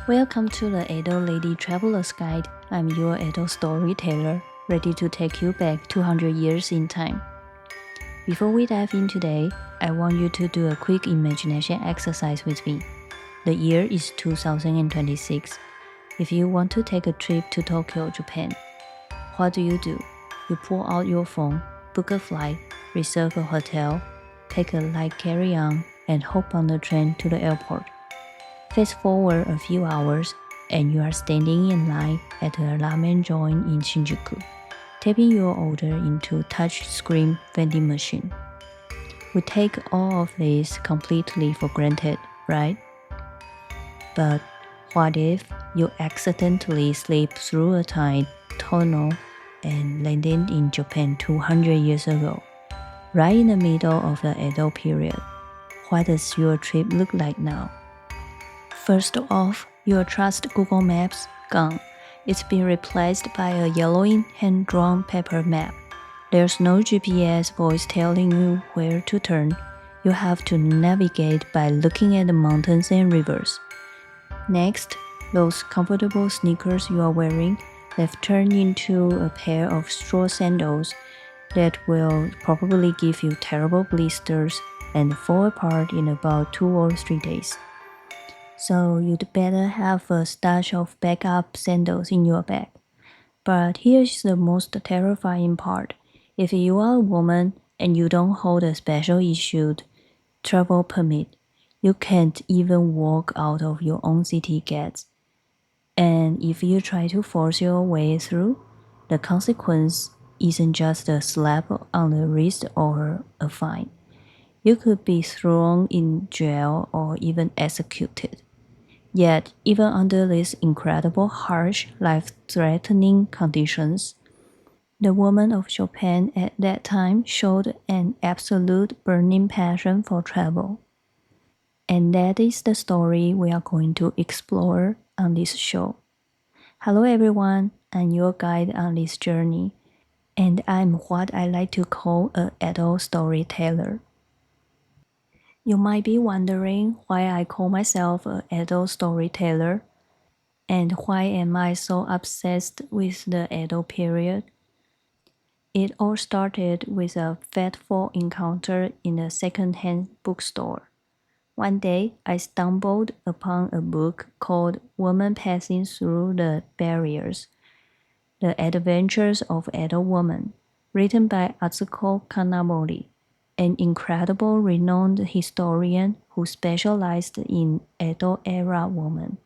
Welcome to the Edo Lady Traveler's Guide. I'm your Edo Storyteller, ready to take you back 200 years in time. Before we dive in today, I want you to do a quick imagination exercise with me. The year is 2026. If you want to take a trip to Tokyo, Japan, what do? You pull out your phone, book a flight, reserve a hotel, take a light carry-on, and hop on the train to the airport. Fast forward a few hours, and you are standing in line at a ramen joint in Shinjuku, tapping your order into touch-screen vending machine. We take all of this completely for granted, right? But what if you accidentally slipped through a time tunnel and landed in Japan 200 years ago, right in the middle of the Edo period? What does your trip look like now? First off, your trust Google Maps gone. It's been replaced by a yellowing hand-drawn paper map. There's no GPS voice telling you where to turn. You have to navigate by looking at the mountains and rivers. Next, those comfortable sneakers you are wearing have turned into a pair of straw sandals that will probably give you terrible blisters and fall apart in about 2 or 3 days. So you'd better have a stash of backup sandals in your bag. But here's the most terrifying part. If you are a woman and you don't hold a special issued travel permit, you can't even walk out of your own city gates. And if you try to force your way through, the consequence isn't just a slap on the wrist or a fine. You could be thrown in jail or even executed. Yet, even under these incredible harsh, life-threatening conditions, the women of Japan at that time showed an absolute burning passion for travel. And that is the story we are going to explore on this show. Hello everyone, I'm your guide on this journey, and I'm what I like to call a Edo storyteller. You might be wondering why I call myself a Edo storyteller, and why am I so obsessed with the Edo period? It all started with a fateful encounter in a second-hand bookstore. One day, I stumbled upon a book called Woman Passing Through the Barriers, The Adventures of Edo Woman, written by Atsuko Kanamori, an incredible renowned historian who specialized in Edo-era women.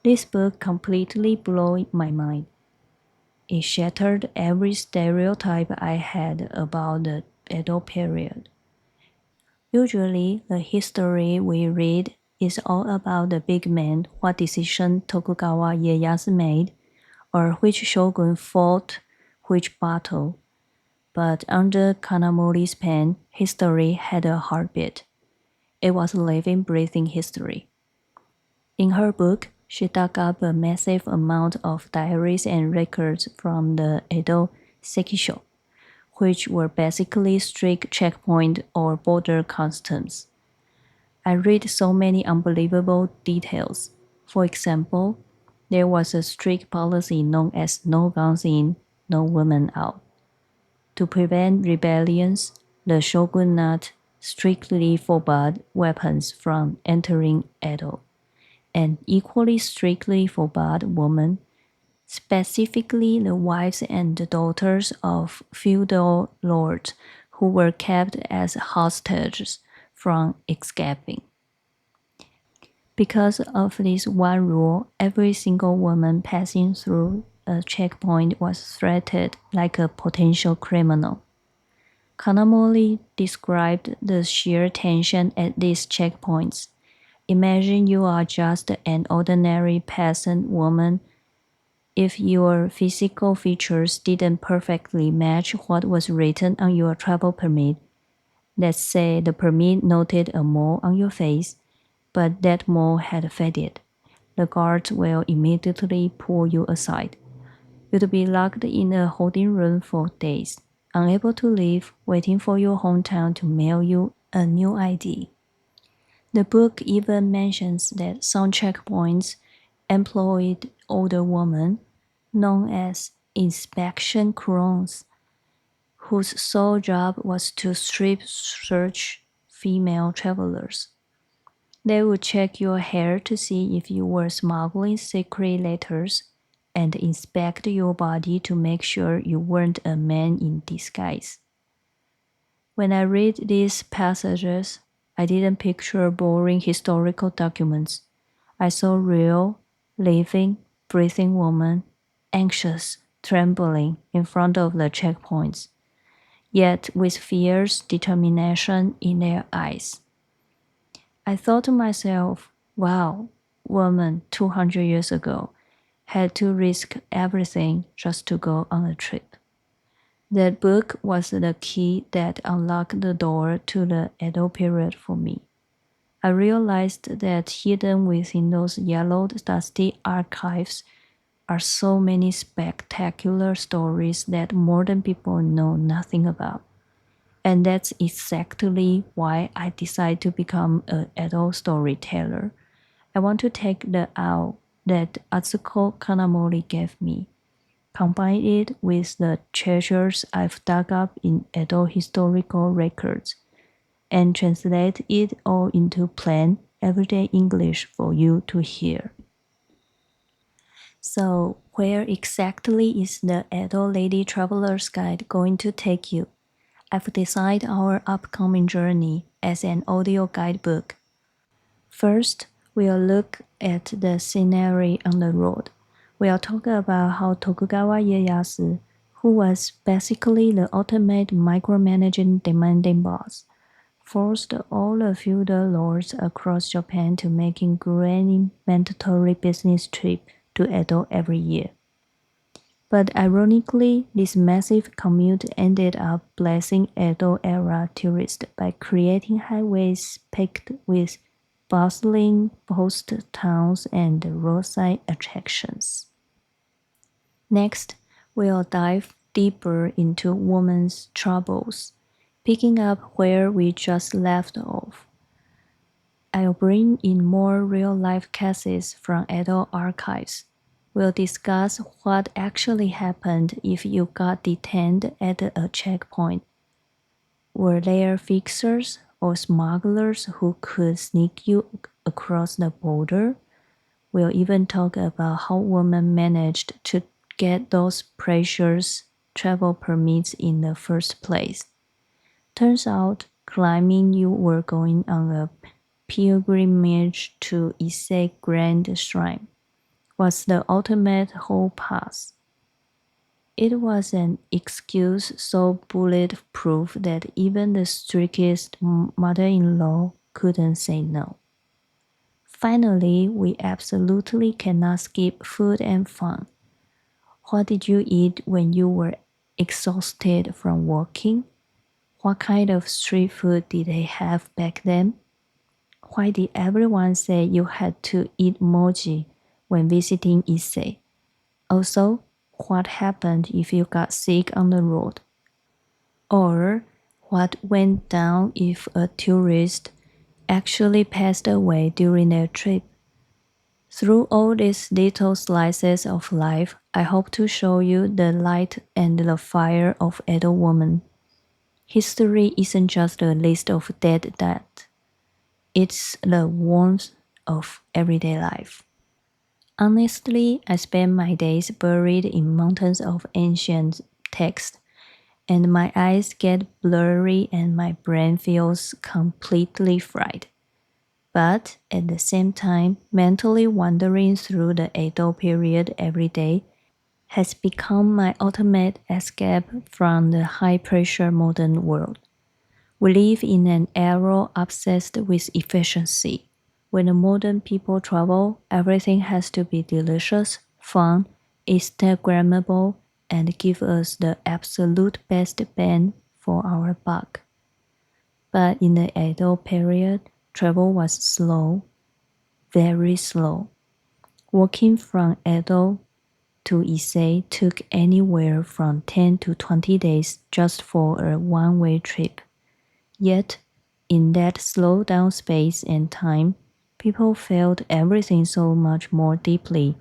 This book completely blew my mind. It shattered every stereotype I had about the Edo period. Usually, the history we read is all about the big man, what decision Tokugawa Ieyasu made, or which shogun fought which battle. But under Kanamori's pen, history had a heartbeat. It was living, breathing history. In her book, she dug up a massive amount of diaries and records from the Edo Sekisho, which were basically strict checkpoint or border customs. I read so many unbelievable details. For example, there was a strict policy known as no guns in, no women out. To prevent rebellions, the shogunate strictly forbade weapons from entering Edo, and equally strictly forbade women, specifically the wives and daughters of feudal lords who were kept as hostages from escaping. Because of this one rule, every single woman passing through a checkpoint was treated like a potential criminal. Kanamori described the sheer tension at these checkpoints. Imagine you are just an ordinary peasant woman. If your physical features didn't perfectly match what was written on your travel permit, let's say the permit noted a mole on your face, but that mole had faded, the guards will immediately pull you aside. You'd be locked in a holding room for days, unable to leave, waiting for your hometown to mail you a new ID. The book even mentions that some checkpoints employed older women, known as inspection crowns, whose sole job was to strip search female travelers. They would check your hair to see if you were smuggling secret letters and inspect your body to make sure you weren't a man in disguise. When I read these passages, I didn't picture boring historical documents. I saw real, living, breathing women, anxious, trembling in front of the checkpoints, yet with fierce determination in their eyes. I thought to myself, wow, women 200 years ago had to risk everything just to go on a trip. That book was the key that unlocked the door to the Edo period for me. I realized that hidden within those yellowed, dusty archives are so many spectacular stories that modern people know nothing about. And that's exactly why I decided to become an Edo storyteller. I want to take the owl that Atsuko Kanamori gave me, combine it with the treasures I've dug up in Edo historical records, and translate it all into plain, everyday English for you to hear. So, where exactly is the Edo Lady Traveler's Guide going to take you? I've designed our upcoming journey as an audio guidebook. First, we'll look at the scenery on the road. We'll talk about how Tokugawa Ieyasu, who was basically the ultimate micromanaging demanding boss, forced all the feudal lords across Japan to making grueling mandatory business trip to Edo every year. But ironically, this massive commute ended up blessing Edo-era tourists by creating highways packed with bustling post towns and roadside attractions. Next, we'll dive deeper into women's troubles, picking up where we just left off. I'll bring in more real-life cases from Edo archives. We'll discuss what actually happened if you got detained at a checkpoint. Were there fixers or smugglers who could sneak you across the border? We'll even talk about how women managed to get those precious travel permits in the first place. Turns out, claiming you were going on a pilgrimage to Ise Grand Shrine was the ultimate hall pass. It was an excuse so bulletproof that even the strictest mother-in-law couldn't say no. Finally, we absolutely cannot skip food and fun. What did you eat when you were exhausted from walking? What kind of street food did they have back then? Why did everyone say you had to eat mochi when visiting Ise? Also, what happened if you got sick on the road? Or what went down if a tourist actually passed away during their trip? Through all these little slices of life, I hope to show you the light and the fire of Edo woman. History isn't just a list of dead deaths. It's the warmth of everyday life. Honestly, I spend my days buried in mountains of ancient text, and my eyes get blurry and my brain feels completely fried. But at the same time, mentally wandering through the Edo period every day has become my ultimate escape from the high-pressure modern world. We live in an era obsessed with efficiency. When the modern people travel, everything has to be delicious, fun, Instagrammable, and give us the absolute best bang for our buck. But in the Edo period, travel was slow, very slow. Walking from Edo to Ise took anywhere from 10 to 20 days just for a one-way trip. Yet, In that slowed down space and time, people felt everything so much more deeply,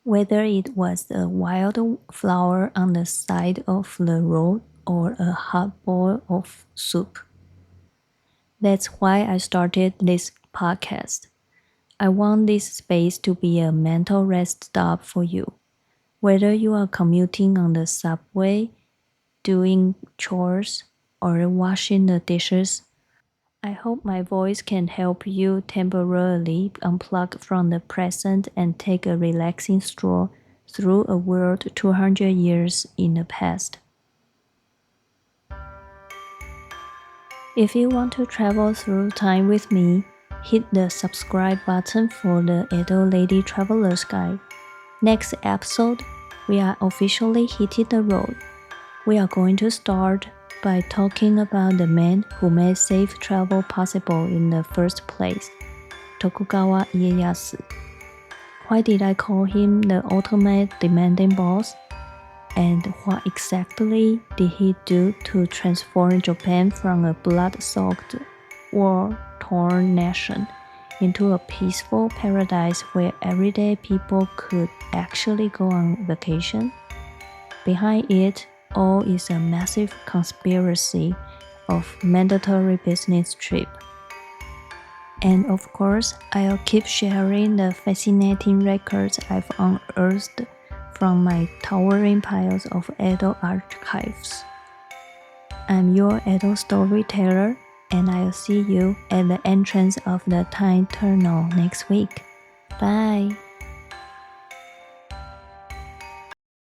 whether it was a wild flower on the side of the road or a hot bowl of soup. That's why I started this podcast. I want this space to be a mental rest stop for you. Whether you are commuting on the subway, doing chores, or washing the dishes, I hope my voice can help you temporarily unplug from the present and take a relaxing stroll through a world 200 years in the past. If you want to travel through time with me, hit the subscribe button for the Edo Lady Traveler's Guide. Next episode, we are officially hitting the road. We are going to start by talking about the man who made safe travel possible in the first place, Tokugawa Ieyasu. Why did I call him the ultimate demanding boss? And what exactly did he do to transform Japan from a blood-soaked, war-torn nation into a peaceful paradise where everyday people could actually go on vacation? Behind it all is a massive conspiracy of mandatory business trip. And of course, I'll keep sharing the fascinating records I've unearthed from my towering piles of Edo archives. I'm your Edo Storyteller, and I'll see you at the entrance of the Time Tunnel next week. Bye!